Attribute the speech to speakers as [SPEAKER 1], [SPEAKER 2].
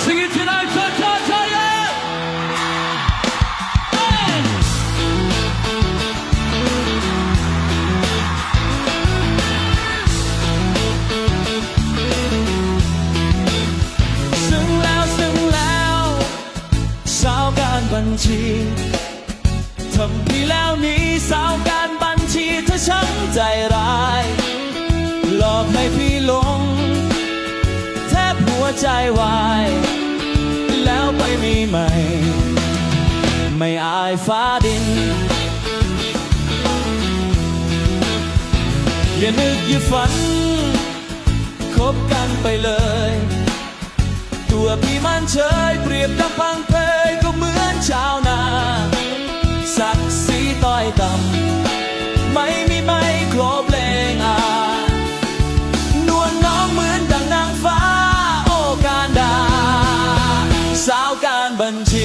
[SPEAKER 1] Sing it tonight, yeah! Hey! ซึ่งแล้วสาวการบัญชีทำพี่แล้วนี้สาวการบัญชีเธอช่างใจร้ายหลอกให้พี่หลงแทบหัวใจวายแล้วไปมีใหม่ไม่อายฟ้าดินอย่านึกอย่าฝันคบกันไปเลยตัวพี่มันเฉยเปรียบดังพังเพยก็เหมือนชาวนาศักดิ์ศรีต้อยต่ำไม่มีไม้โครบเลงนวลน้องเหมือนดังนางฟ้าโอการดาสาวการบัญชี